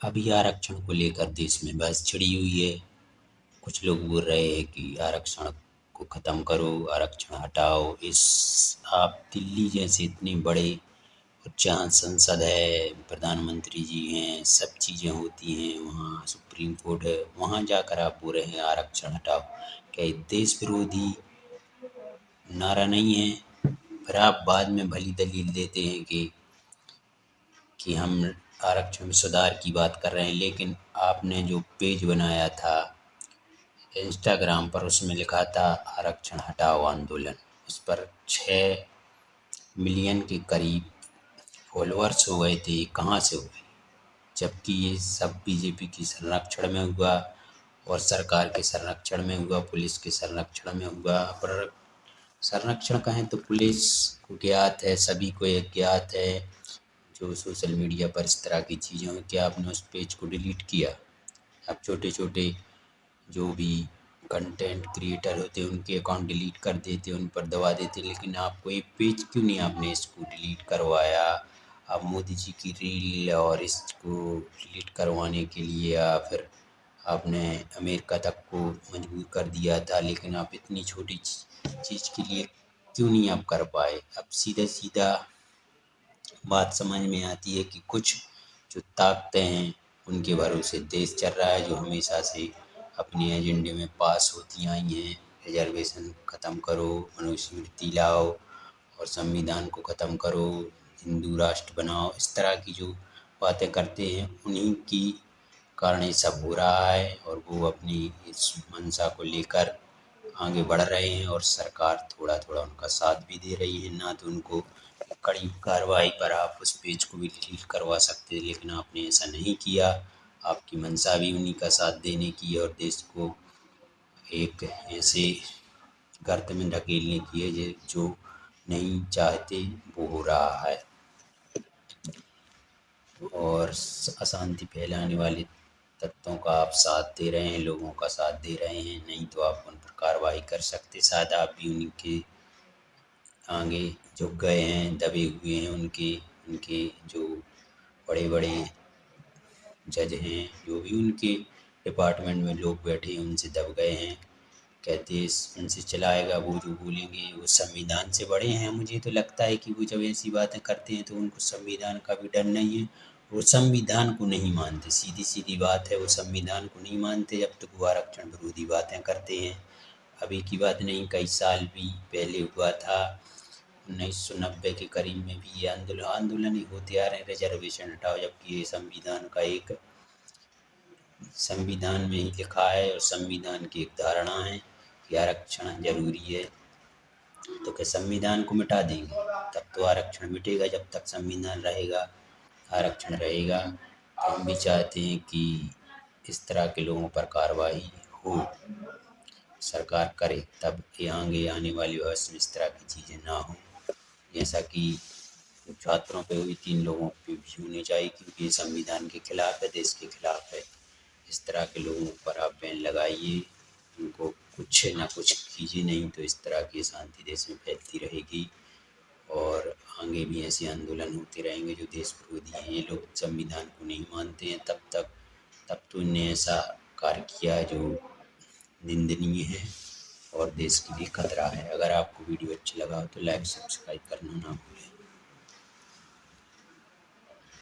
अभी आरक्षण को लेकर देश में बहस छिड़ी हुई है। कुछ लोग बोल रहे हैं कि आरक्षण को ख़त्म करो, आरक्षण हटाओ। आप दिल्ली जैसे इतने बड़े और जहाँ संसद है, प्रधानमंत्री जी हैं, सब चीज़ें होती हैं, वहाँ सुप्रीम कोर्ट है, वहाँ जाकर आप बोल रहे हैं आरक्षण हटाओ। क्या ये देश विरोधी नारा नहीं है? फिर आप बाद में भली दलील देते हैं कि हम आरक्षण में सुधार की बात कर रहे हैं, लेकिन आपने जो पेज बनाया था इंस्टाग्राम पर, उसमें लिखा था आरक्षण हटाओ आंदोलन। उस पर 6 मिलियन के करीब फॉलोअर्स हो गए थे। कहाँ से हो गए? जबकि ये सब बीजेपी की संरक्षण में हुआ और सरकार के संरक्षण में हुआ, पुलिस के संरक्षण में हुआ। पर संरक्षण कहें तो पुलिस को ज्ञात है, सभी को ये ज्ञात है जो सोशल मीडिया पर इस तरह की चीज़ें हैं। क्या आपने उस पेज को डिलीट किया? अब छोटे छोटे जो भी कंटेंट क्रिएटर होते हैं उनके अकाउंट डिलीट कर देते, उन पर दबा देते, लेकिन आपको ये पेज क्यों नहीं आपने इसको डिलीट करवाया? आप मोदी जी की रील और इसको डिलीट करवाने के लिए या फिर आपने अमेरिका तक को मजबूर कर दिया था, लेकिन आप इतनी छोटी चीज़ के लिए क्यों नहीं आप कर पाए? अब सीधा सीधा बात समझ में आती है कि कुछ जो ताकतें हैं उनके भरोसे देश चल रहा है, जो हमेशा से अपने एजेंडे में पास होती आई हैं। रिजर्वेशन ख़त्म करो, मनुस्मृति लाओ और संविधान को ख़त्म करो, हिंदू राष्ट्र बनाओ, इस तरह की जो बातें करते हैं उन्हीं की कारण ये सब हो रहा है। और वो अपनी इस मंशा को लेकर आगे बढ़ रहे हैं और सरकार थोड़ा थोड़ा उनका साथ भी दे रही है। ना तो उनको कड़ी कार्रवाई पर आप उस पेज को भी डिलीट करवा सकते हैं, लेकिन आपने ऐसा नहीं किया। आपकी मंशा भी उन्हीं का साथ देने की है और देश को एक ऐसे गर्त में ढकेलने की है जो नहीं चाहते वो हो रहा है। और अशांति फैलाने वाले तत्वों का आप साथ दे रहे हैं, लोगों का साथ दे रहे हैं, नहीं तो आप उन पर कार्रवाई कर सकते। शायद आप भी उन्हीं के आगे झुक गए हैं, दबे हुए हैं। उनके उनके जो बड़े बड़े जज हैं, जो भी उनके डिपार्टमेंट में लोग बैठे हैं, उनसे दब गए हैं। क्या देश उनसे चलाएगा? वो जो बोलेंगे वो संविधान से बड़े हैं। मुझे तो लगता है कि वो जब ऐसी बातें करते हैं तो उनको संविधान का भी डर नहीं है। वो संविधान को नहीं मानते, सीधी सीधी बात है, वो संविधान को नहीं मानते जब तक वो आरक्षण विरोधी बातें करते हैं। अभी की बात नहीं, कई साल भी पहले हुआ था, 1990 के करीब में भी ये आंदोलन ही होते आ रहे हैं, रिजर्वेशन हटाओ, जबकि ये संविधान का एक संविधान में ही लिखा है और संविधान की एक धारणा है कि आरक्षण जरूरी है। तो क्या संविधान को मिटा देंगे? तब तो आरक्षण मिटेगा। जब तक संविधान रहेगा, आरक्षण रहेगा। तो हम भी चाहते हैं कि इस तरह के लोगों पर कार्रवाई हो, सरकार करे, तब ये आगे आने वाली भविष्य में इस तरह की चीज़ें ना हो। जैसा कि छात्रों पे हुई, 3 लोगों पे भी होनी चाहिए, क्योंकि ये संविधान के खिलाफ है, देश के खिलाफ है। इस तरह के लोगों पर आप बैन लगाइए, उनको कुछ ना कुछ कीजिए, नहीं तो इस तरह की शांति देश में फैलती रहेगी और आगे भी ऐसे आंदोलन होते रहेंगे जो देश विरोधी हैं। ये लोग संविधान को नहीं मानते हैं तब तो इन्हें ऐसा कार्य किया है जो निंदनीय है और देश के लिए खतरा है। अगर आपको वीडियो अच्छा लगा हो तो लाइक सब्सक्राइब करना ना भूलें।